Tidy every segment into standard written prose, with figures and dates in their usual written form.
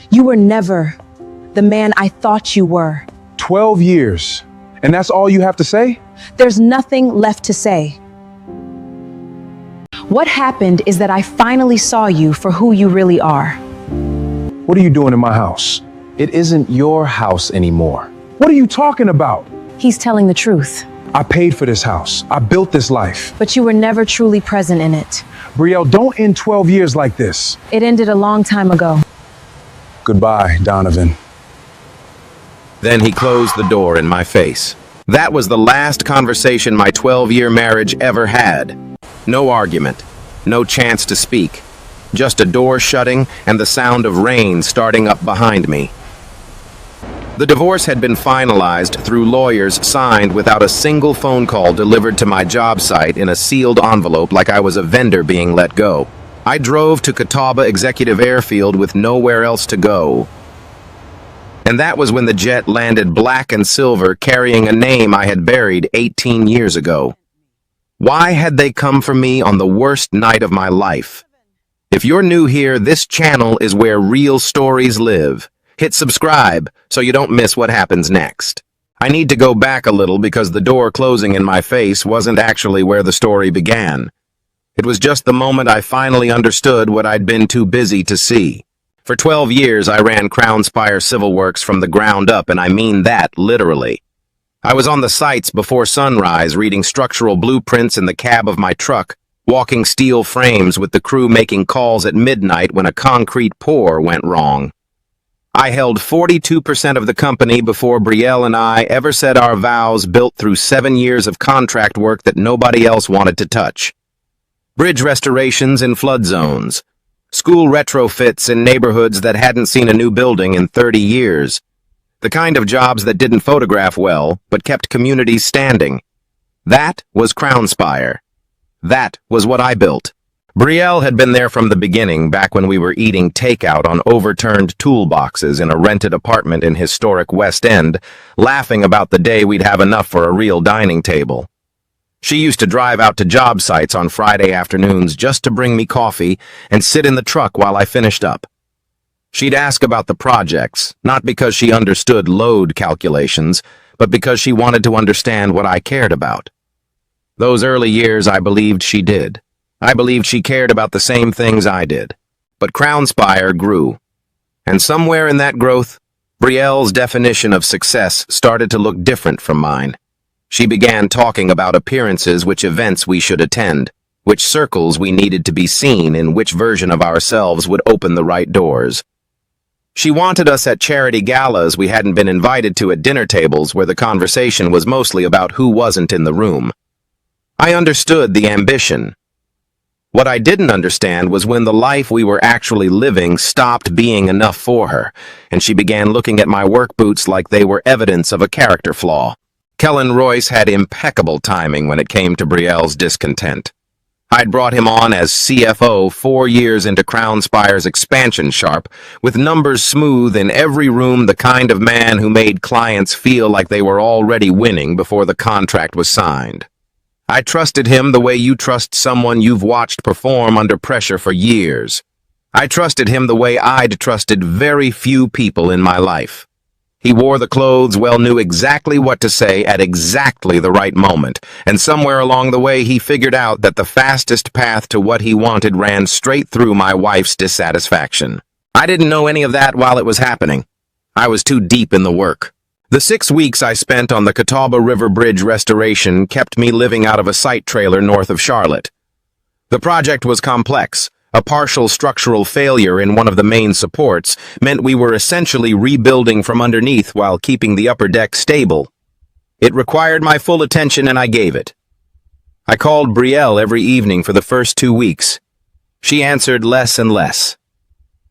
You were never the man I thought you were. 12 years. And that's all you have to say? There's nothing left to say. What happened is that I finally saw you for who you really are. What are you doing in my house? It isn't your house anymore. What are you talking about? He's telling the truth. I paid for this house. I built this life. But you were never truly present in it. Brielle, don't end 12 years like this. It ended a long time ago. Goodbye, Donovan. Then he closed the door in my face. That was the last conversation my 12-year marriage ever had. No argument, no chance to speak. Just a door shutting and the sound of rain starting up behind me. The divorce had been finalized through lawyers signed without a single phone call delivered to my job site in a sealed envelope like I was a vendor being let go. I drove to Catawba Executive Airfield with nowhere else to go. And that was when the jet landed black and silver carrying a name I had buried 18 years ago. Why had they come for me on the worst night of my life? If you're new here, this channel is where real stories live. Hit subscribe so you don't miss what happens next. I need to go back a little because the door closing in my face wasn't actually where the story began. It was just the moment I finally understood what I'd been too busy to see. For 12 years, I ran Crown Spire Civil Works from the ground up, and I mean that literally. I was on the sites before sunrise, reading structural blueprints in the cab of my truck, walking steel frames with the crew making calls at midnight when a concrete pour went wrong. I held 42% of the company before Brielle and I ever said our vows, built through 7 years of contract work that nobody else wanted to touch. Bridge restorations in flood zones. School retrofits in neighborhoods that hadn't seen a new building in 30 years. The kind of jobs that didn't photograph well, but kept communities standing. That was Crown Spire. That was what I built. Brielle had been there from the beginning, back when we were eating takeout on overturned toolboxes in a rented apartment in historic West End, laughing about the day we'd have enough for a real dining table. She used to drive out to job sites on Friday afternoons just to bring me coffee and sit in the truck while I finished up. She'd ask about the projects, not because she understood load calculations, but because she wanted to understand what I cared about. Those early years, I believed she did. I believed she cared about the same things I did. But Crown Spire grew. And somewhere in that growth, Brielle's definition of success started to look different from mine. She began talking about appearances, which events we should attend, which circles we needed to be seen, in which version of ourselves would open the right doors. She wanted us at charity galas we hadn't been invited to, at dinner tables where the conversation was mostly about who wasn't in the room. I understood the ambition. What I didn't understand was when the life we were actually living stopped being enough for her, and she began looking at my work boots like they were evidence of a character flaw. Kellen Royce had impeccable timing when it came to Brielle's discontent. I'd brought him on as CFO 4 years into Crown Spire's expansion sharp, with numbers smooth in every room, the kind of man who made clients feel like they were already winning before the contract was signed. I trusted him the way you trust someone you've watched perform under pressure for years. I trusted him the way I'd trusted very few people in my life. He wore the clothes, well, knew exactly what to say at exactly the right moment, and somewhere along the way he figured out that the fastest path to what he wanted ran straight through my wife's dissatisfaction. I didn't know any of that while it was happening. I was too deep in the work. The 6 weeks I spent on the Catawba River Bridge restoration kept me living out of a site trailer north of Charlotte. The project was complex. A partial structural failure in one of the main supports meant we were essentially rebuilding from underneath while keeping the upper deck stable. It required my full attention, and I gave it. I called Brielle every evening for the first 2 weeks. She answered less and less.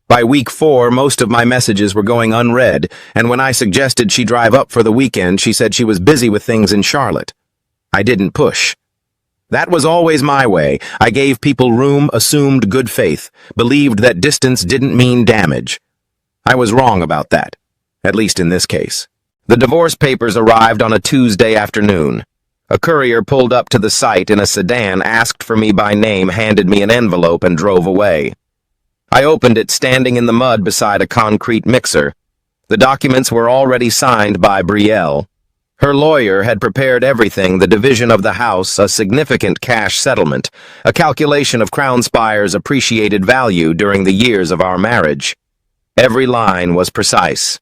By week 4, most of my messages were going unread, and when I suggested she drive up for the weekend, she said she was busy with things in Charlotte. I didn't push. That was always my way. I gave people room, assumed good faith, believed that distance didn't mean damage. I was wrong about that, at least in this case. The divorce papers arrived on a Tuesday afternoon. A courier pulled up to the site in a sedan, asked for me by name, handed me an envelope, and drove away. I opened it standing in the mud beside a concrete mixer. The documents were already signed by Brielle. Her lawyer had prepared everything: the division of the house, a significant cash settlement, a calculation of Crown Spire's appreciated value during the years of our marriage. Every line was precise.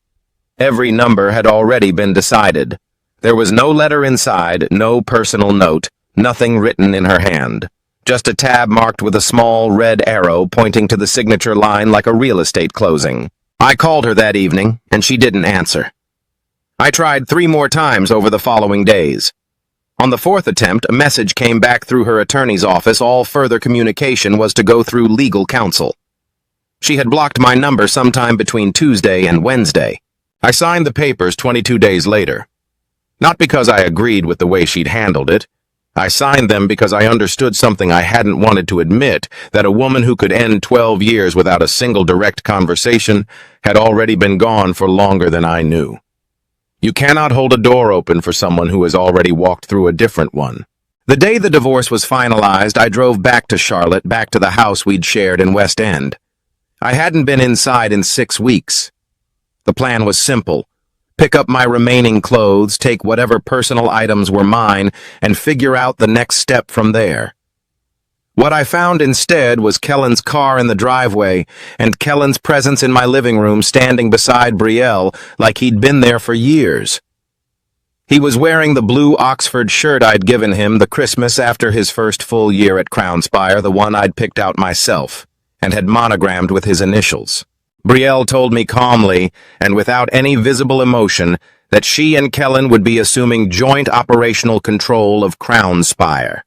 Every number had already been decided. There was no letter inside, no personal note, nothing written in her hand. Just a tab marked with a small red arrow pointing to the signature line like a real estate closing. I called her that evening, and she didn't answer. I tried 3 more times over the following days. On the 4th attempt, a message came back through her attorney's office. All further communication was to go through legal counsel. She had blocked my number sometime between Tuesday and Wednesday. I signed the papers 22 days later. Not because I agreed with the way she'd handled it. I signed them because I understood something I hadn't wanted to admit, that a woman who could end 12 years without a single direct conversation had already been gone for longer than I knew. You cannot hold a door open for someone who has already walked through a different one. The day the divorce was finalized, I drove back to Charlotte, back to the house we'd shared in West End. I hadn't been inside in 6 weeks. The plan was simple: pick up my remaining clothes, take whatever personal items were mine, and figure out the next step from there. What I found instead was Kellen's car in the driveway, and Kellen's presence in my living room standing beside Brielle like he'd been there for years. He was wearing the blue Oxford shirt I'd given him the Christmas after his first full year at Crown Spire, the one I'd picked out myself, and had monogrammed with his initials. Brielle told me calmly, and without any visible emotion, that she and Kellen would be assuming joint operational control of Crown Spire.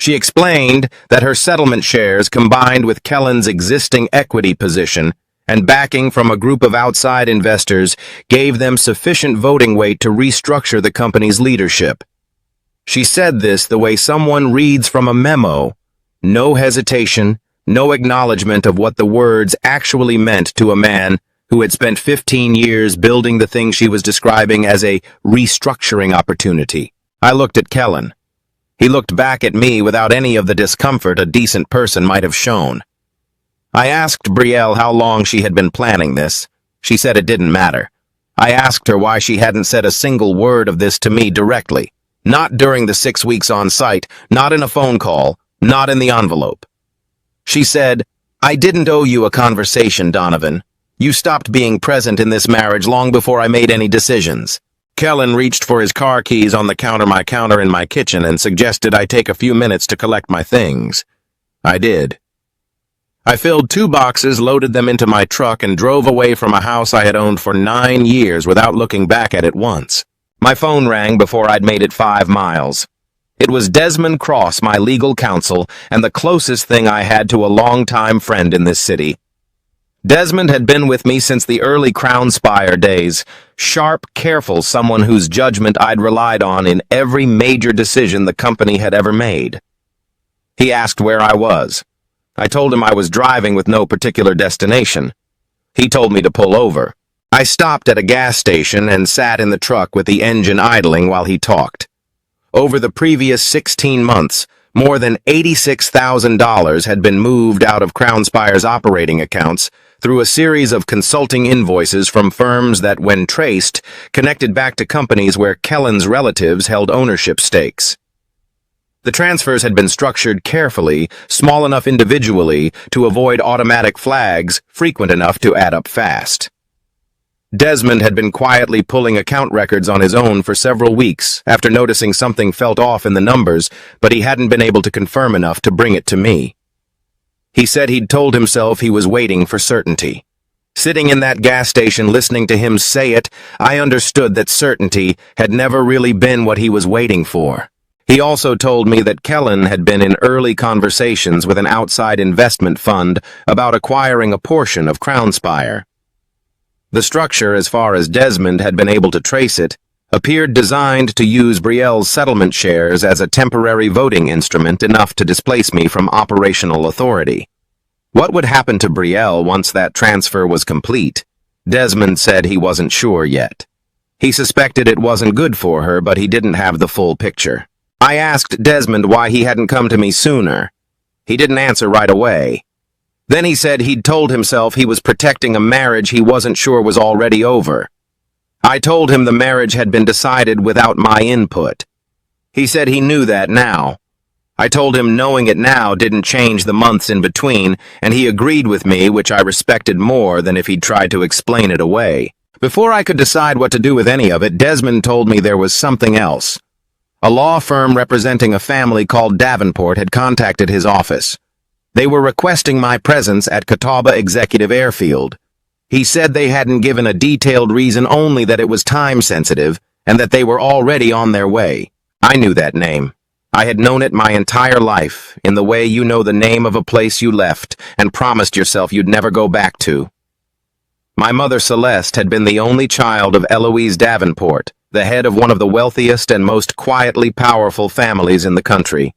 She explained that her settlement shares, combined with Kellen's existing equity position and backing from a group of outside investors, gave them sufficient voting weight to restructure the company's leadership. She said this the way someone reads from a memo: no hesitation, no acknowledgement of what the words actually meant to a man who had spent 15 years building the thing she was describing as a restructuring opportunity. I looked at Kellen. He looked back at me without any of the discomfort a decent person might have shown. I asked Brielle how long she had been planning this. She said it didn't matter. I asked her why she hadn't said a single word of this to me directly. Not during the 6 weeks on site, not in a phone call, not in the envelope. She said, "I didn't owe you a conversation, Donovan. You stopped being present in this marriage long before I made any decisions." Kellen reached for his car keys on the counter in my kitchen and suggested I take a few minutes to collect my things. I did. I filled 2 boxes, loaded them into my truck, and drove away from a house I had owned for 9 years without looking back at it once. My phone rang before I'd made it 5 miles. It was Desmond Cross, my legal counsel, and the closest thing I had to a longtime friend in this city. Desmond had been with me since the early Crown Spire days. Sharp, careful, someone whose judgment I'd relied on in every major decision the company had ever made. He asked where I was. I told him I was driving with no particular destination. He told me to pull over. I stopped at a gas station and sat in the truck with the engine idling while he talked. Over the previous 16 months, more than $86,000 had been moved out of Crown Spire's operating accounts through a series of consulting invoices from firms that, when traced, connected back to companies where Kellen's relatives held ownership stakes. The transfers had been structured carefully, small enough individually to avoid automatic flags, frequent enough to add up fast. Desmond had been quietly pulling account records on his own for several weeks after noticing something felt off in the numbers, but he hadn't been able to confirm enough to bring it to me. He said he'd told himself he was waiting for certainty. Sitting in that gas station listening to him say it, I understood that certainty had never really been what he was waiting for. He also told me that Kellen had been in early conversations with an outside investment fund about acquiring a portion of Crown Spire. The structure, as far as Desmond had been able to trace it, appeared designed to use Brielle's settlement shares as a temporary voting instrument enough to displace me from operational authority. What would happen to Brielle once that transfer was complete? Desmond said he wasn't sure yet. He suspected it wasn't good for her, but he didn't have the full picture. I asked Desmond why he hadn't come to me sooner. He didn't answer right away. Then he said he'd told himself he was protecting a marriage he wasn't sure was already over. I told him the marriage had been decided without my input. He said he knew that now. I told him knowing it now didn't change the months in between, and he agreed with me, which I respected more than if he'd tried to explain it away. Before I could decide what to do with any of it, Desmond told me there was something else. A law firm representing a family called Davenport had contacted his office. They were requesting my presence at Catawba Executive Airfield. He said they hadn't given a detailed reason, only that it was time-sensitive and that they were already on their way. I knew that name. I had known it my entire life, in the way you know the name of a place you left and promised yourself you'd never go back to. My mother Celeste had been the only child of Eloise Davenport, the head of one of the wealthiest and most quietly powerful families in the country.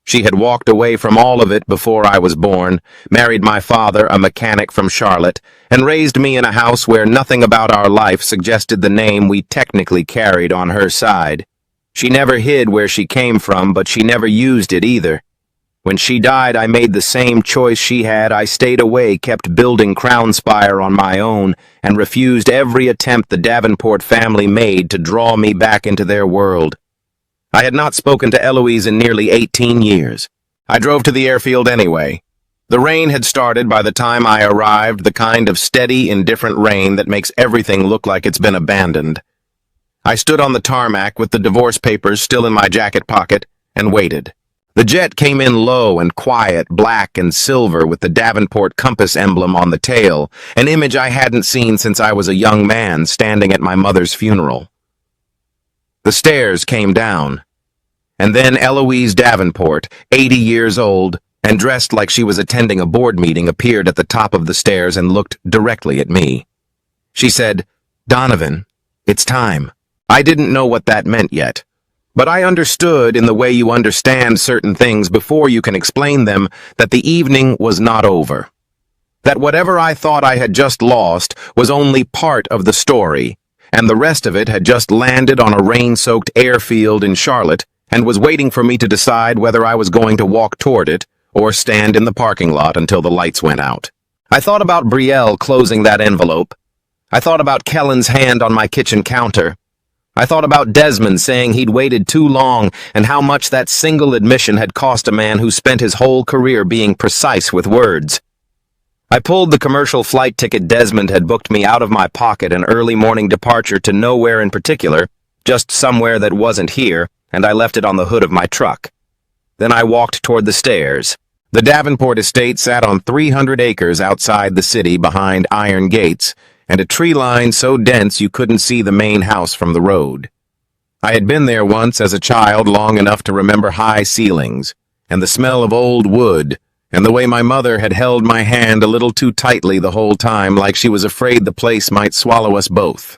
She had walked away from all of it before I was born, married my father, a mechanic from Charlotte, and raised me in a house where nothing about our life suggested the name we technically carried on her side. She never hid where she came from, but she never used it either. When she died, I made the same choice she had. I stayed away, kept building Crown Spire on my own, and refused every attempt the Davenport family made to draw me back into their world. I had not spoken to Eloise in nearly 18 years. I drove to the airfield anyway. The rain had started by the time I arrived, the kind of steady, indifferent rain that makes everything look like it's been abandoned. I stood on the tarmac with the divorce papers still in my jacket pocket and waited. The jet came in low and quiet, black and silver with the Davenport compass emblem on the tail, an image I hadn't seen since I was a young man standing at my mother's funeral. The stairs came down, and then Eloise Davenport, 80 years old, and dressed like she was attending a board meeting, appeared at the top of the stairs and looked directly at me. She said, "Donovan, it's time." I didn't know what that meant yet, but I understood, in the way you understand certain things before you can explain them, that the evening was not over. That whatever I thought I had just lost was only part of the story, and the rest of it had just landed on a rain-soaked airfield in Charlotte and was waiting for me to decide whether I was going to walk toward it or stand in the parking lot until the lights went out. I thought about Brielle closing that envelope. I thought about Kellen's hand on my kitchen counter. I thought about Desmond saying he'd waited too long and how much that single admission had cost a man who spent his whole career being precise with words. I pulled the commercial flight ticket Desmond had booked me out of my pocket, an early morning departure to nowhere in particular, just somewhere that wasn't here, and I left it on the hood of my truck. Then I walked toward the stairs. The Davenport estate sat on 300 acres outside the city behind iron gates, and a tree line so dense you couldn't see the main house from the road. I had been there once as a child, long enough to remember high ceilings, and the smell of old wood, and the way my mother had held my hand a little too tightly the whole time, like she was afraid the place might swallow us both.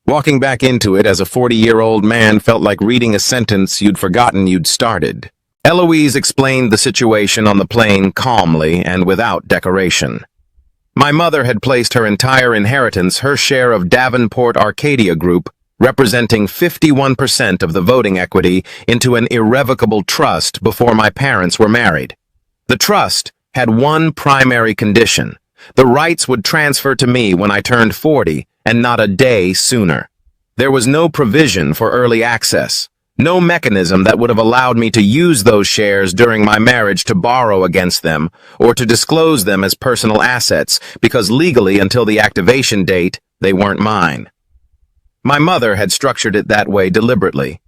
Walking back into it as a 40-year-old man felt like reading a sentence you'd forgotten you'd started. Eloise explained the situation on the plane calmly and without decoration. My mother had placed her entire inheritance, her share of Davenport Arcadia Group, representing 51% of the voting equity, into an irrevocable trust before my parents were married. The trust had one primary condition: the rights would transfer to me when I turned 40, and not a day sooner. There was no provision for early access, no mechanism that would have allowed me to use those shares during my marriage to borrow against them, or to disclose them as personal assets, because legally, until the activation date, they weren't mine. My mother had structured it that way deliberately.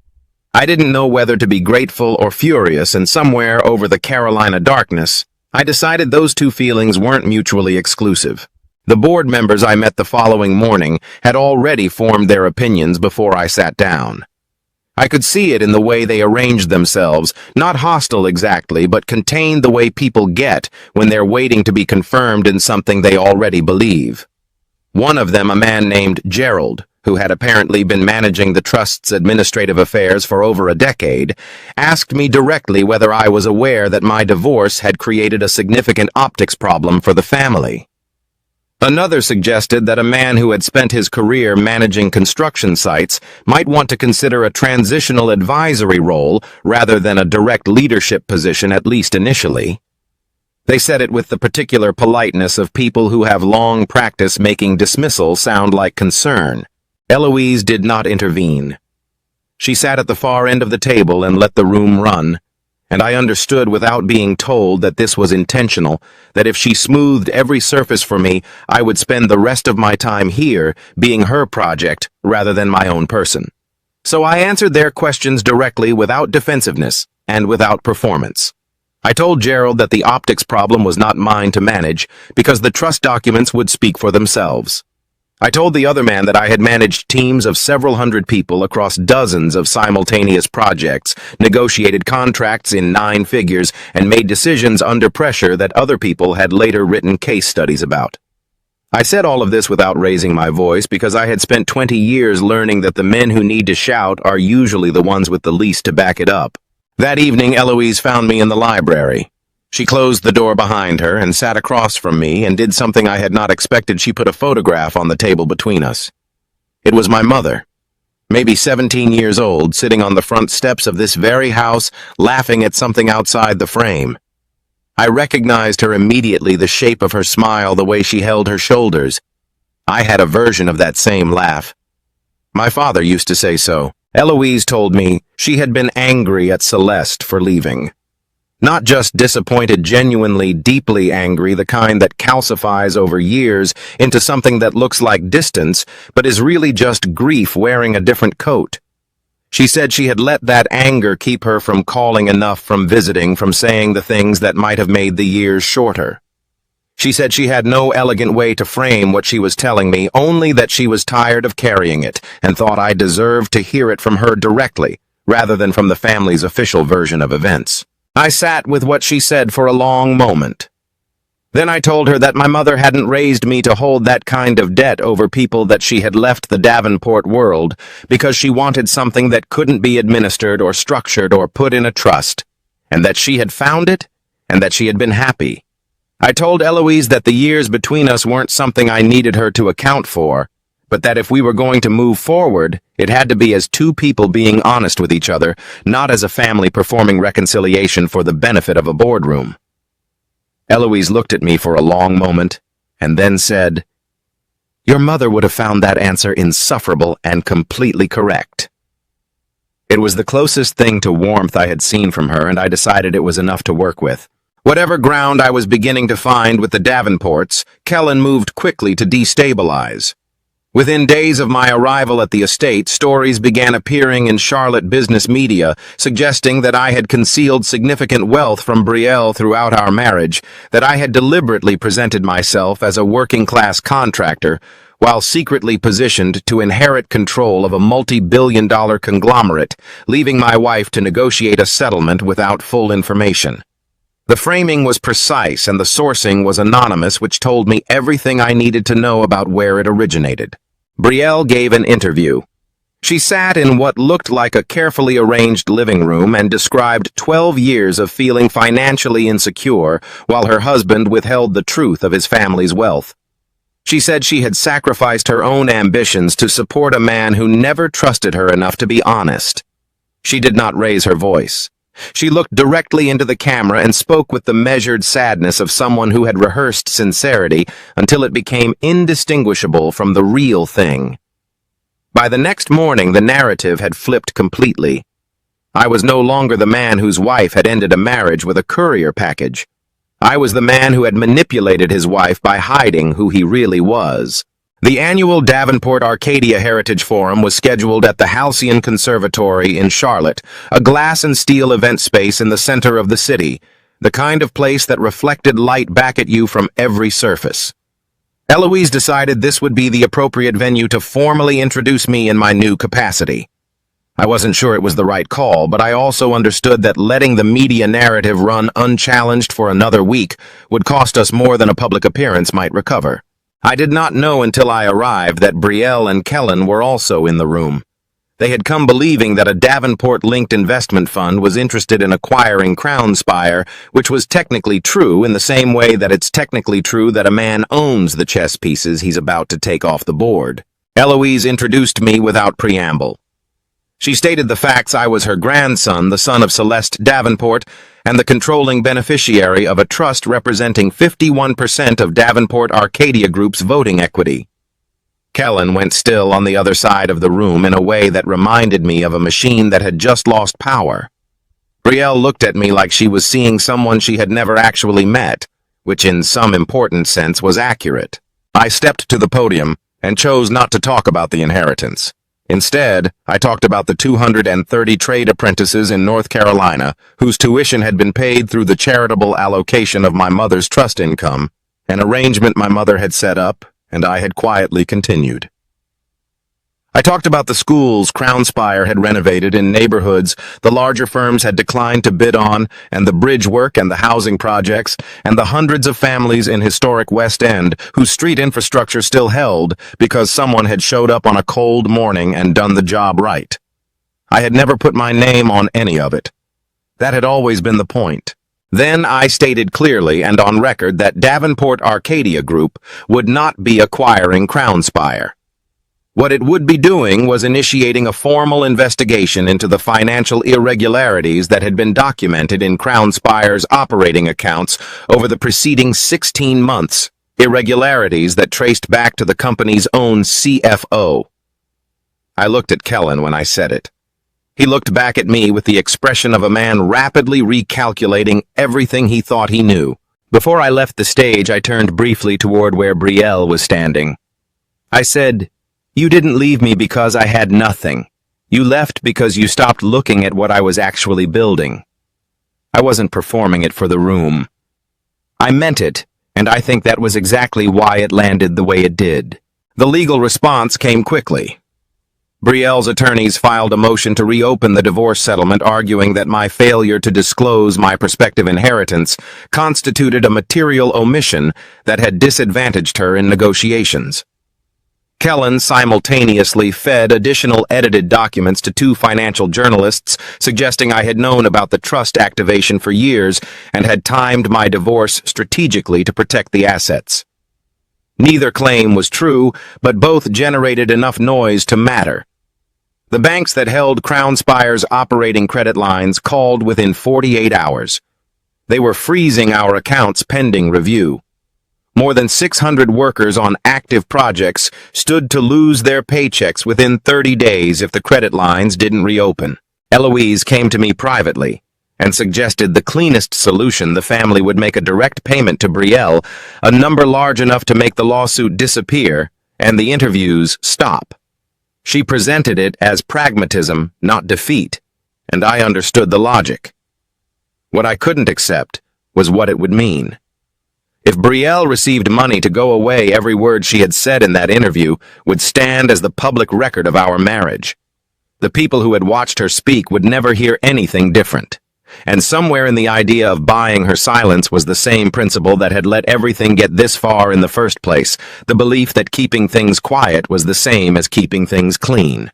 I didn't know whether to be grateful or furious, and somewhere over the Carolina darkness, I decided those two feelings weren't mutually exclusive. The board members I met the following morning had already formed their opinions before I sat down. I could see it in the way they arranged themselves, not hostile exactly, but contained the way people get when they're waiting to be confirmed in something they already believe. One of them, a man named Gerald, who had apparently been managing the trust's administrative affairs for over a decade, asked me directly whether I was aware that my divorce had created a significant optics problem for the family. Another suggested that a man who had spent his career managing construction sites might want to consider a transitional advisory role rather than a direct leadership position, at least initially. They said it with the particular politeness of people who have long practice making dismissal sound like concern. Eloise did not intervene. She sat at the far end of the table and let the room run, and I understood without being told that this was intentional, that if she smoothed every surface for me, I would spend the rest of my time here being her project rather than my own person. So I answered their questions directly without defensiveness and without performance. I told Gerald that the optics problem was not mine to manage because the trust documents would speak for themselves. I told the other man that I had managed teams of several hundred people across dozens of simultaneous projects, negotiated contracts in 9 figures, and made decisions under pressure that other people had later written case studies about. I said all of this without raising my voice because I had spent 20 years learning that the men who need to shout are usually the ones with the least to back it up. That evening, Eloise found me in the library. She closed the door behind her and sat across from me and did something I had not expected. She put a photograph on the table between us. It was my mother, maybe 17 years old, sitting on the front steps of this very house, laughing at something outside the frame. I recognized her immediately, the shape of her smile, the way she held her shoulders. I had a version of that same laugh. My father used to say so. Eloise told me she had been angry at Celeste for leaving. Not just disappointed, genuinely, deeply angry, the kind that calcifies over years into something that looks like distance, but is really just grief wearing a different coat. She said she had let that anger keep her from calling enough, from visiting, from saying the things that might have made the years shorter. She said she had no elegant way to frame what she was telling me, only that she was tired of carrying it and thought I deserved to hear it from her directly, rather than from the family's official version of events. I sat with what she said for a long moment. Then I told her that my mother hadn't raised me to hold that kind of debt over people, that she had left the Davenport world because she wanted something that couldn't be administered or structured or put in a trust, and that she had found it and that she had been happy. I told Eloise that the years between us weren't something I needed her to account for, but that if we were going to move forward, it had to be as two people being honest with each other, not as a family performing reconciliation for the benefit of a boardroom. Eloise looked at me for a long moment, and then said, "Your mother would have found that answer insufferable and completely correct." It was the closest thing to warmth I had seen from her, and I decided it was enough to work with. Whatever ground I was beginning to find with the Davenports, Kellen moved quickly to destabilize. Within days of my arrival at the estate, stories began appearing in Charlotte business media suggesting that I had concealed significant wealth from Brielle throughout our marriage, that I had deliberately presented myself as a working-class contractor while secretly positioned to inherit control of a multi-billion-dollar conglomerate, leaving my wife to negotiate a settlement without full information. The framing was precise and the sourcing was anonymous, which told me everything I needed to know about where it originated. Brielle gave an interview. She sat in what looked like a carefully arranged living room and described 12 years of feeling financially insecure while her husband withheld the truth of his family's wealth. She said she had sacrificed her own ambitions to support a man who never trusted her enough to be honest. She did not raise her voice. She looked directly into the camera and spoke with the measured sadness of someone who had rehearsed sincerity until it became indistinguishable from the real thing. By the next morning, the narrative had flipped completely. I was no longer the man whose wife had ended a marriage with a courier package. I was the man who had manipulated his wife by hiding who he really was. The annual Davenport Arcadia Heritage Forum was scheduled at the Halcyon Conservatory in Charlotte, a glass and steel event space in the center of the city, the kind of place that reflected light back at you from every surface. Eloise decided this would be the appropriate venue to formally introduce me in my new capacity. I wasn't sure it was the right call, but I also understood that letting the media narrative run unchallenged for another week would cost us more than a public appearance might recover. I did not know until I arrived that Brielle and Kellen were also in the room. They had come believing that a Davenport-linked investment fund was interested in acquiring Crown Spire, which was technically true in the same way that it's technically true that a man owns the chess pieces he's about to take off the board. Eloise introduced me without preamble. She stated the facts. I was her grandson, the son of Celeste Davenport, and the controlling beneficiary of a trust representing 51% of Davenport Arcadia Group's voting equity. Kellen went still on the other side of the room in a way that reminded me of a machine that had just lost power. Brielle looked at me like she was seeing someone she had never actually met, which in some important sense was accurate. I stepped to the podium and chose not to talk about the inheritance. Instead, I talked about the 230 trade apprentices in North Carolina whose tuition had been paid through the charitable allocation of my mother's trust income, an arrangement my mother had set up and I had quietly continued. I talked about the schools Crownspire had renovated in neighborhoods the larger firms had declined to bid on, and the bridge work and the housing projects, and the hundreds of families in historic West End whose street infrastructure still held because someone had showed up on a cold morning and done the job right. I had never put my name on any of it. That had always been the point. Then I stated clearly and on record that Davenport Arcadia Group would not be acquiring Crownspire. What it would be doing was initiating a formal investigation into the financial irregularities that had been documented in Crownspire's operating accounts over the preceding 16 months, irregularities that traced back to the company's own CFO. I looked at Kellen when I said it. He looked back at me with the expression of a man rapidly recalculating everything he thought he knew. Before I left the stage, I turned briefly toward where Brielle was standing. I said, "You didn't leave me because I had nothing. You left because you stopped looking at what I was actually building." I wasn't performing it for the room. I meant it, and I think that was exactly why it landed the way it did. The legal response came quickly. Brielle's attorneys filed a motion to reopen the divorce settlement, arguing that my failure to disclose my prospective inheritance constituted a material omission that had disadvantaged her in negotiations. Kellen simultaneously fed additional edited documents to two financial journalists, suggesting I had known about the trust activation for years and had timed my divorce strategically to protect the assets. Neither claim was true, but both generated enough noise to matter. The banks that held Crownspire's operating credit lines called within 48 hours. They were freezing our accounts pending review. More than 600 workers on active projects stood to lose their paychecks within 30 days if the credit lines didn't reopen. Eloise came to me privately and suggested the cleanest solution: the family would make a direct payment to Brielle, a number large enough to make the lawsuit disappear and the interviews stop. She presented it as pragmatism, not defeat, and I understood the logic. What I couldn't accept was what it would mean. If Brielle received money to go away, every word she had said in that interview would stand as the public record of our marriage. The people who had watched her speak would never hear anything different. And somewhere in the idea of buying her silence was the same principle that had let everything get this far in the first place, the belief that keeping things quiet was the same as keeping things clean.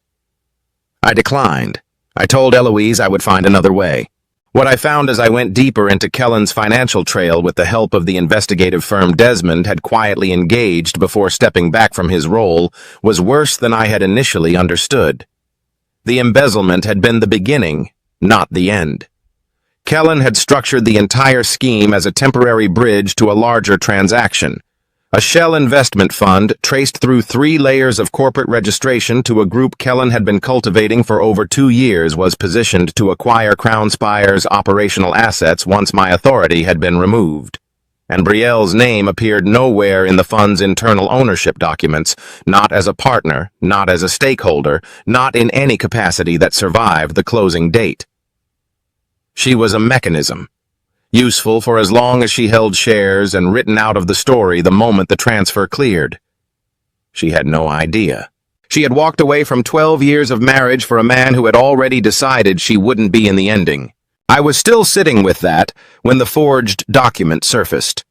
I declined. I told Eloise I would find another way. What I found as I went deeper into Kellen's financial trail with the help of the investigative firm Desmond had quietly engaged before stepping back from his role was worse than I had initially understood. The embezzlement had been the beginning, not the end. Kellen had structured the entire scheme as a temporary bridge to a larger transaction. A shell investment fund traced through 3 layers of corporate registration to a group Kellen had been cultivating for over 2 years was positioned to acquire Crownspire's operational assets once my authority had been removed. And Brielle's name appeared nowhere in the fund's internal ownership documents, not as a partner, not as a stakeholder, not in any capacity that survived the closing date. She was a mechanism, useful for as long as she held shares and written out of the story the moment the transfer cleared. She had no idea. She had walked away from 12 years of marriage for a man who had already decided she wouldn't be in the ending. I was still sitting with that when the forged document surfaced.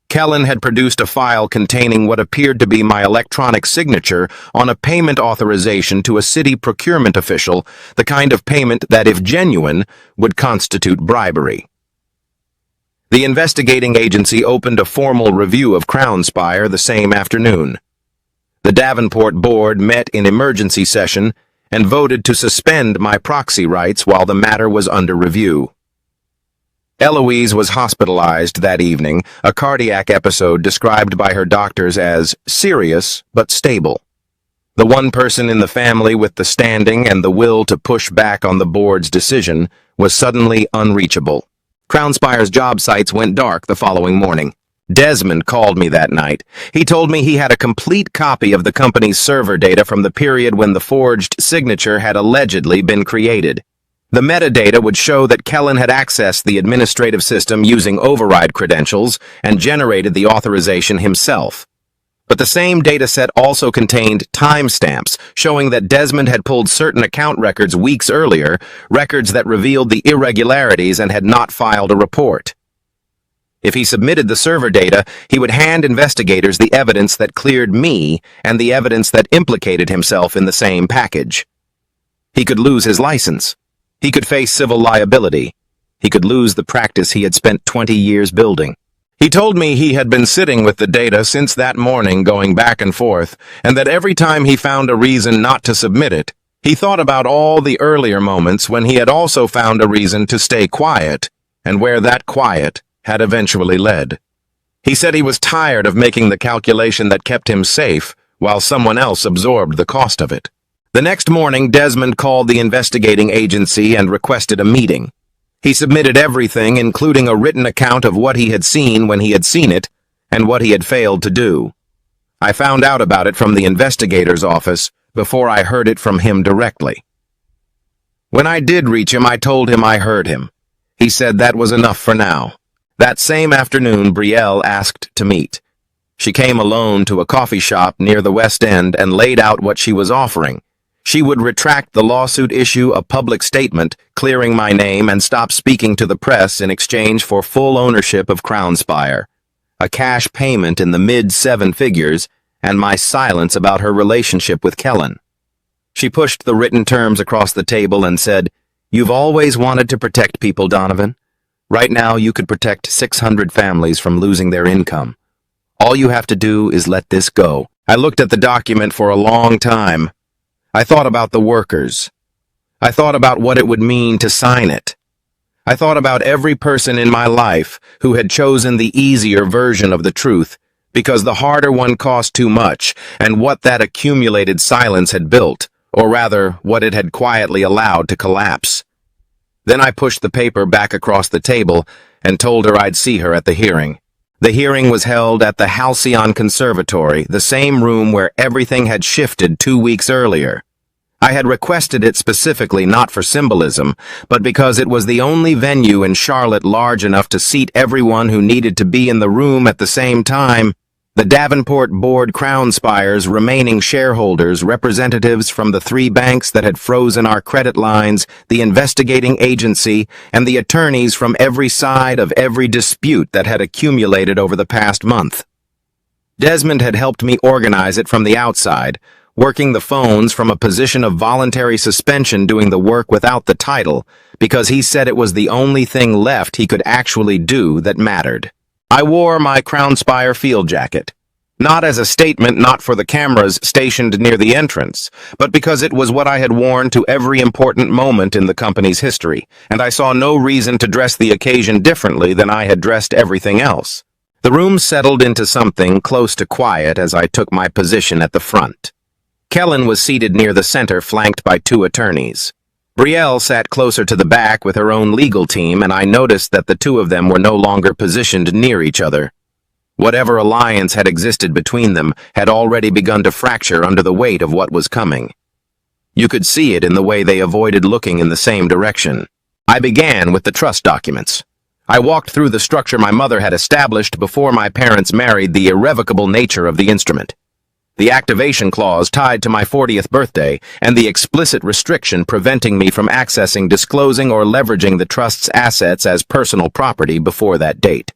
Kellen had produced a file containing what appeared to be my electronic signature on a payment authorization to a city procurement official, the kind of payment that, if genuine, would constitute bribery. The investigating agency opened a formal review of Crownspire the same afternoon. The Davenport board met in emergency session and voted to suspend my proxy rights while the matter was under review. Eloise was hospitalized that evening, a cardiac episode described by her doctors as serious but stable. The one person in the family with the standing and the will to push back on the board's decision was suddenly unreachable. Crownspire's job sites went dark the following morning. Desmond called me that night. He told me he had a complete copy of the company's server data from the period when the forged signature had allegedly been created. The metadata would show that Kellen had accessed the administrative system using override credentials and generated the authorization himself. But the same dataset also contained timestamps showing that Desmond had pulled certain account records weeks earlier, records that revealed the irregularities and had not filed a report. If he submitted the server data, he would hand investigators the evidence that cleared me and the evidence that implicated himself in the same package. He could lose his license. He could face civil liability. He could lose the practice he had spent 20 years building. He told me he had been sitting with the data since that morning, going back and forth, and that every time he found a reason not to submit it, he thought about all the earlier moments when he had also found a reason to stay quiet, and where that quiet had eventually led. He said he was tired of making the calculation that kept him safe while someone else absorbed the cost of it. The next morning, Desmond called the investigating agency and requested a meeting. He submitted everything, including a written account of what he had seen when he had seen it and what he had failed to do. I found out about it from the investigator's office before I heard it from him directly. When I did reach him, I told him I heard him. He said that was enough for now. That same afternoon, Brielle asked to meet. She came alone to a coffee shop near the West End and laid out what she was offering. She would retract the lawsuit, issue a public statement clearing my name, and stop speaking to the press in exchange for full ownership of Crownspire, a cash payment in the mid-seven figures, and my silence about her relationship with Kellen. She pushed the written terms across the table and said, "You've always wanted to protect people, Donovan. Right now, you could protect 600 families from losing their income. All you have to do is let this go." I looked at the document for a long time. I thought about the workers. I thought about what it would mean to sign it. I thought about every person in my life who had chosen the easier version of the truth because the harder one cost too much, and what that accumulated silence had built, or rather, what it had quietly allowed to collapse. Then I pushed the paper back across the table and told her I'd see her at the hearing. The hearing was held at the Halcyon Conservatory, the same room where everything had shifted 2 weeks earlier. I had requested it specifically not for symbolism, but because it was the only venue in Charlotte large enough to seat everyone who needed to be in the room at the same time. The Davenport Board, Crownspire's remaining shareholders, representatives from the 3 banks that had frozen our credit lines, the investigating agency, and the attorneys from every side of every dispute that had accumulated over the past month. Desmond had helped me organize it from the outside, working the phones from a position of voluntary suspension, doing the work without the title, because he said it was the only thing left he could actually do that mattered. I wore my Crownspire field jacket, not as a statement, not for the cameras stationed near the entrance, but because it was what I had worn to every important moment in the company's history, and I saw no reason to dress the occasion differently than I had dressed everything else. The room settled into something close to quiet as I took my position at the front. Kellen was seated near the center, flanked by 2 attorneys. Brielle sat closer to the back with her own legal team, and I noticed that the 2 of them were no longer positioned near each other. Whatever alliance had existed between them had already begun to fracture under the weight of what was coming. You could see it in the way they avoided looking in the same direction. I began with the trust documents. I walked through the structure my mother had established before my parents married, the irrevocable nature of the instrument, the activation clause tied to my 40th birthday, and the explicit restriction preventing me from accessing, disclosing, or leveraging the trust's assets as personal property before that date.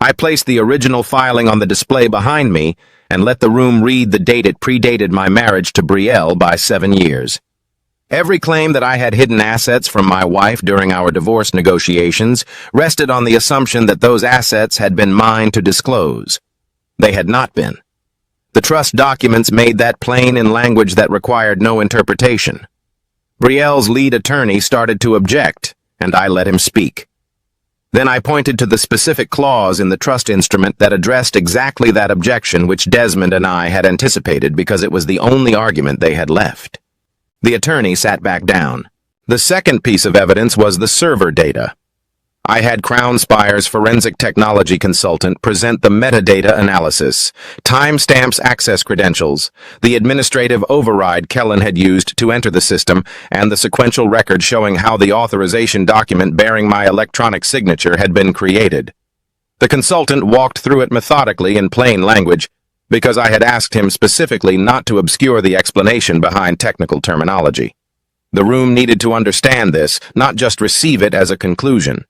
I placed the original filing on the display behind me and let the room read the date it predated my marriage to Brielle by 7 years. Every claim that I had hidden assets from my wife during our divorce negotiations rested on the assumption that those assets had been mine to disclose. They had not been. The trust documents made that plain in language that required no interpretation. Brielle's lead attorney started to object, and I let him speak. Then I pointed to the specific clause in the trust instrument that addressed exactly that objection which Desmond and I had anticipated because it was the only argument they had left. The attorney sat back down. The second piece of evidence was the server data. I had Crown Spire's forensic technology consultant present the metadata analysis, timestamps access credentials, the administrative override Kellen had used to enter the system, and the sequential record showing how the authorization document bearing my electronic signature had been created. The consultant walked through it methodically in plain language, because I had asked him specifically not to obscure the explanation behind technical terminology. The room needed to understand this, not just receive it as a conclusion.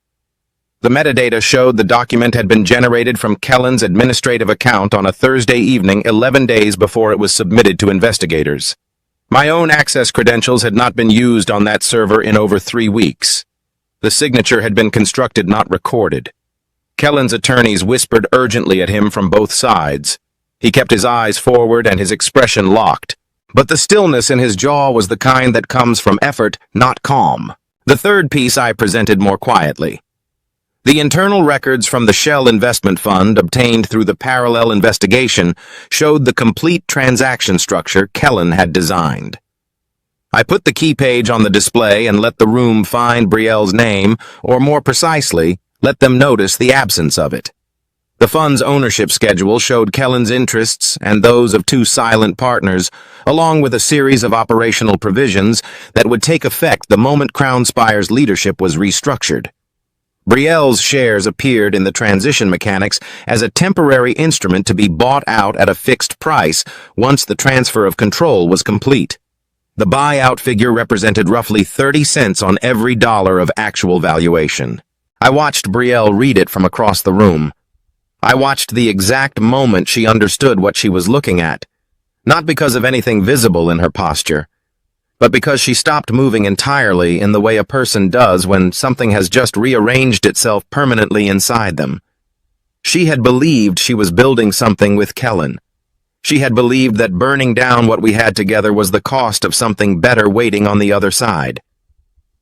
The metadata showed the document had been generated from Kellen's administrative account on a Thursday evening 11 days before it was submitted to investigators. My own access credentials had not been used on that server in over 3 weeks. The signature had been constructed, not recorded. Kellen's attorneys whispered urgently at him from both sides. He kept his eyes forward and his expression locked, but the stillness in his jaw was the kind that comes from effort, not calm. The third piece I presented more quietly. The internal records from the Shell Investment Fund obtained through the parallel investigation showed the complete transaction structure Kellen had designed. I put the key page on the display and let the room find Brielle's name, or more precisely, let them notice the absence of it. The fund's ownership schedule showed Kellen's interests and those of 2 silent partners, along with a series of operational provisions that would take effect the moment Crown Spire's leadership was restructured. Brielle's shares appeared in the transition mechanics as a temporary instrument to be bought out at a fixed price once the transfer of control was complete. The buyout figure represented roughly 30 cents on every dollar of actual valuation. I watched Brielle read it from across the room. I watched the exact moment she understood what she was looking at, not because of anything visible in her posture, but because she stopped moving entirely in the way a person does when something has just rearranged itself permanently inside them. She had believed she was building something with Kellen. She had believed that burning down what we had together was the cost of something better waiting on the other side.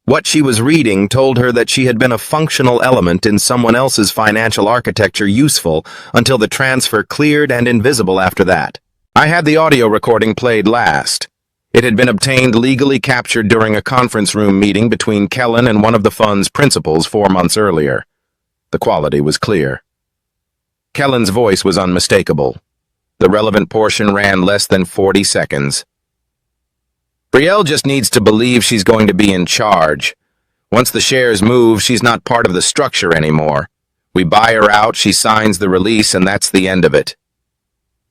What she was reading told her that she had been a functional element in someone else's financial architecture, useful until the transfer cleared and invisible after that. I had the audio recording played last. It had been obtained legally captured during a conference room meeting between Kellen and one of the fund's principals 4 months earlier. The quality was clear. Kellen's voice was unmistakable. The relevant portion ran less than 40 seconds. Brielle just needs to believe she's going to be in charge. Once the shares move, she's not part of the structure anymore. We buy her out, she signs the release, and that's the end of it.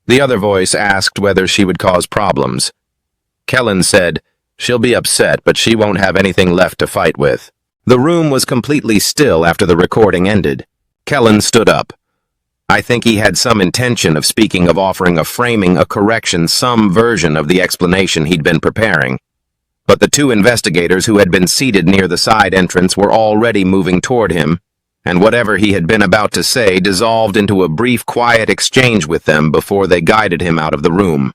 The other voice asked whether she would cause problems. Kellen said, "She'll be upset, but she won't have anything left to fight with." The room was completely still after the recording ended. Kellen stood up. I think he had some intention of speaking, of offering a framing, a correction, some version of the explanation he'd been preparing. But the 2 investigators who had been seated near the side entrance were already moving toward him, and whatever he had been about to say dissolved into a brief, quiet exchange with them before they guided him out of the room.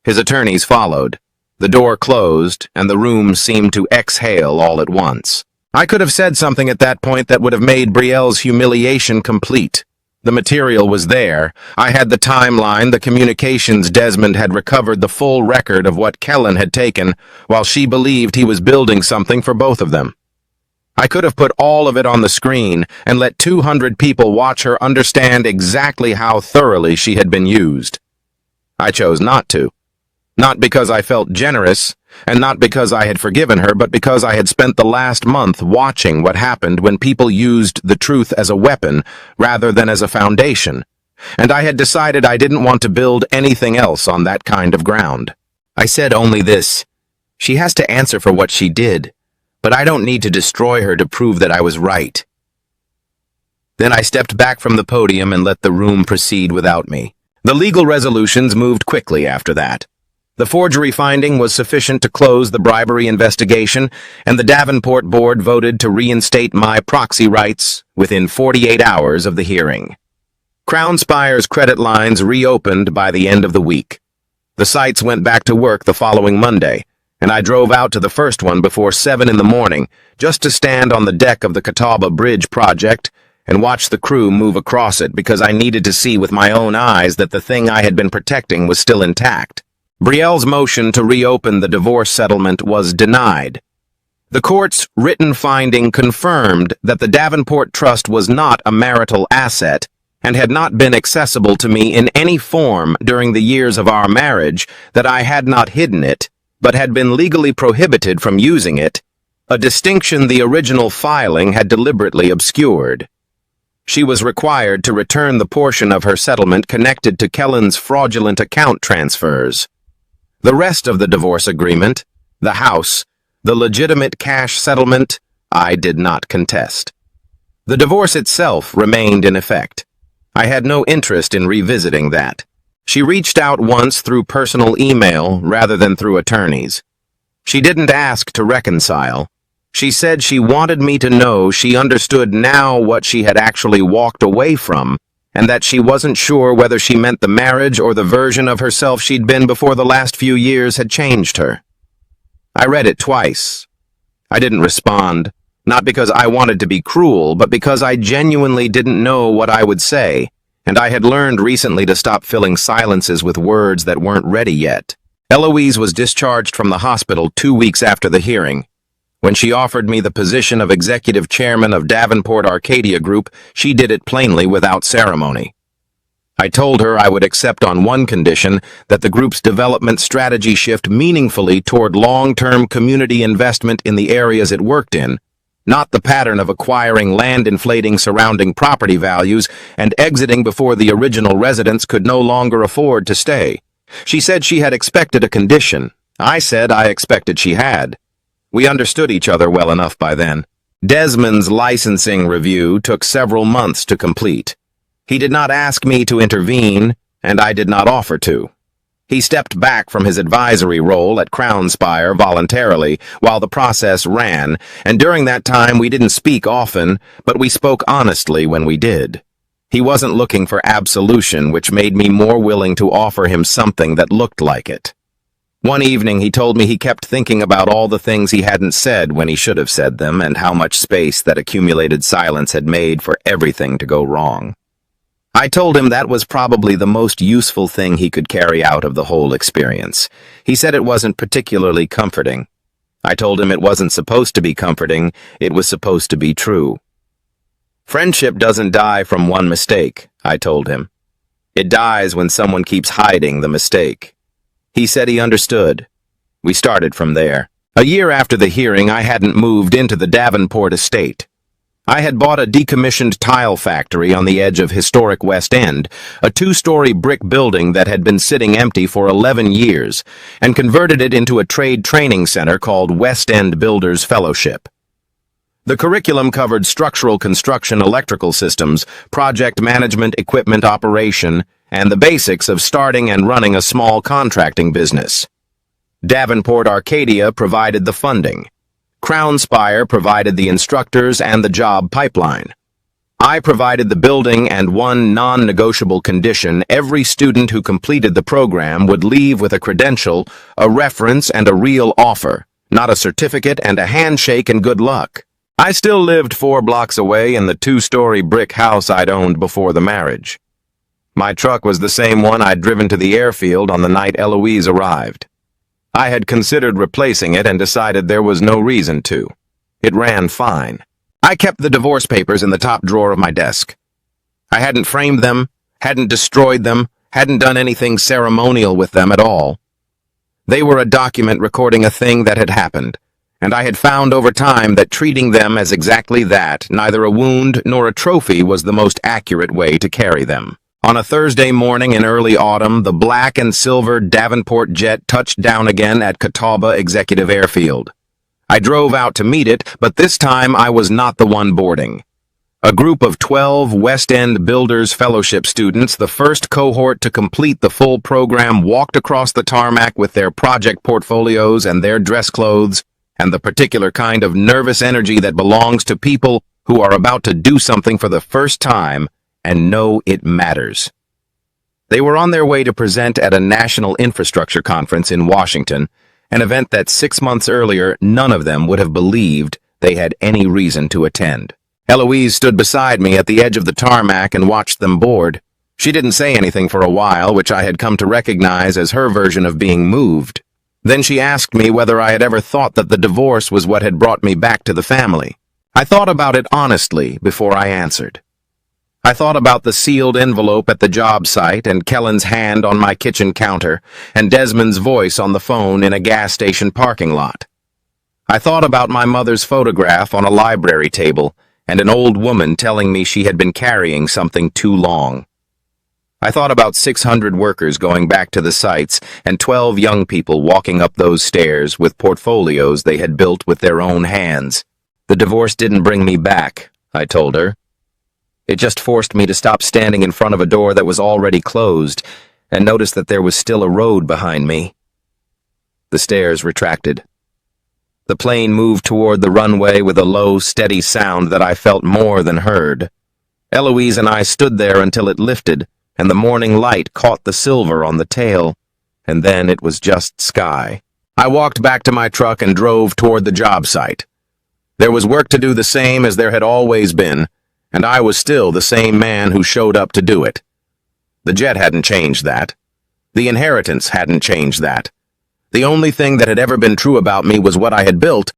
His attorneys followed. The door closed, and the room seemed to exhale all at once. I could have said something at that point that would have made Brielle's humiliation complete. The material was there. I had the timeline, the communications. Desmond had recovered the full record of what Kellen had taken, while she believed he was building something for both of them. I could have put all of it on the screen and let 200 people watch her understand exactly how thoroughly she had been used. I chose not to. Not because I felt generous, and not because I had forgiven her, but because I had spent the last month watching what happened when people used the truth as a weapon rather than as a foundation, and I had decided I didn't want to build anything else on that kind of ground. I said only this: she has to answer for what she did, but I don't need to destroy her to prove that I was right. Then I stepped back from the podium and let the room proceed without me. The legal resolutions moved quickly after that. The forgery finding was sufficient to close the bribery investigation, and the Davenport board voted to reinstate my proxy rights within 48 hours of the hearing. Crown Spire's credit lines reopened by the end of the week. The sites went back to work the following Monday, and I drove out to the first one before 7 in the morning, just to stand on the deck of the Catawba Bridge project and watched the crew move across it because I needed to see with my own eyes that the thing I had been protecting was still intact. Brielle's motion to reopen the divorce settlement was denied. The court's written finding confirmed that the Davenport Trust was not a marital asset and had not been accessible to me in any form during the years of our marriage, that I had not hidden it, but had been legally prohibited from using it, a distinction the original filing had deliberately obscured. She was required to return the portion of her settlement connected to Kellen's fraudulent account transfers. The rest of the divorce agreement, the house, the legitimate cash settlement, I did not contest. The divorce itself remained in effect. I had no interest in revisiting that. She reached out once through personal email rather than through attorneys. She didn't ask to reconcile. She said she wanted me to know she understood now what she had actually walked away from, and that she wasn't sure whether she meant the marriage or the version of herself she'd been before the last few years had changed her. I read it twice. I didn't respond, not because I wanted to be cruel, but because I genuinely didn't know what I would say, and I had learned recently to stop filling silences with words that weren't ready yet. Eloise was discharged from the hospital 2 weeks after the hearing. When she offered me the position of executive chairman of Davenport Arcadia Group, she did it plainly without ceremony. I told her I would accept on one condition, that the group's development strategy shift meaningfully toward long-term community investment in the areas it worked in, not the pattern of acquiring land inflating surrounding property values and exiting before the original residents could no longer afford to stay. She said she had expected a condition. I said I expected she had. We understood each other well enough by then. Desmond's licensing review took several months to complete. He did not ask me to intervene, and I did not offer to. He stepped back from his advisory role at Crownspire voluntarily while the process ran, and during that time we didn't speak often, but we spoke honestly when we did. He wasn't looking for absolution, which made me more willing to offer him something that looked like it. One evening he told me he kept thinking about all the things he hadn't said when he should have said them, and how much space that accumulated silence had made for everything to go wrong. I told him that was probably the most useful thing he could carry out of the whole experience. He said it wasn't particularly comforting. I told him it wasn't supposed to be comforting, it was supposed to be true. Friendship doesn't die from one mistake, I told him. It dies when someone keeps hiding the mistake. He said he understood. We started from there. A year after the hearing, I hadn't moved into the Davenport estate. I had bought a decommissioned tile factory on the edge of historic West End, a 2-story brick building that had been sitting empty for 11 years, and converted it into a trade training center called West End Builders Fellowship. The curriculum covered structural construction, electrical systems, project management, equipment operation, and the basics of starting and running a small contracting business. Davenport Arcadia provided the funding. Crownspire provided the instructors and the job pipeline. I provided the building, and one non-negotiable condition: every student who completed the program would leave with a credential, a reference, and a real offer, not a certificate and a handshake and good luck. I still lived 4 blocks away in the 2-story brick house I'd owned before the marriage. My truck was the same one I'd driven to the airfield on the night Eloise arrived. I had considered replacing it and decided there was no reason to. It ran fine. I kept the divorce papers in the top drawer of my desk. I hadn't framed them, hadn't destroyed them, hadn't done anything ceremonial with them at all. They were a document recording a thing that had happened, and I had found over time that treating them as exactly that, neither a wound nor a trophy, was the most accurate way to carry them. On a Thursday morning in early autumn, the black and silver Davenport jet touched down again at Catawba Executive Airfield. I drove out to meet it, but this time I was not the one boarding. A group of 12 West End Builders Fellowship students, the first cohort to complete the full program, walked across the tarmac with their project portfolios and their dress clothes, and the particular kind of nervous energy that belongs to people who are about to do something for the first time and know it matters. They were on their way to present at a national infrastructure conference in Washington, an event that 6 months earlier none of them would have believed they had any reason to attend. Eloise stood beside me at the edge of the tarmac and watched them board. She didn't say anything for a while, which I had come to recognize as her version of being moved. Then she asked me whether I had ever thought that the divorce was what had brought me back to the family. I thought about it honestly before I answered. I thought about the sealed envelope at the job site and Kellen's hand on my kitchen counter and Desmond's voice on the phone in a gas station parking lot. I thought about my mother's photograph on a library table and an old woman telling me she had been carrying something too long. I thought about 600 workers going back to the sites and 12 young people walking up those stairs with portfolios they had built with their own hands. The divorce didn't bring me back, I told her. It just forced me to stop standing in front of a door that was already closed and notice that there was still a road behind me. The stairs retracted. The plane moved toward the runway with a low, steady sound that I felt more than heard. Eloise and I stood there until it lifted, and the morning light caught the silver on the tail, and then it was just sky. I walked back to my truck and drove toward the job site. There was work to do the same as there had always been, and I was still the same man who showed up to do it. The jet hadn't changed that. The inheritance hadn't changed that. The only thing that had ever been true about me was what I had built,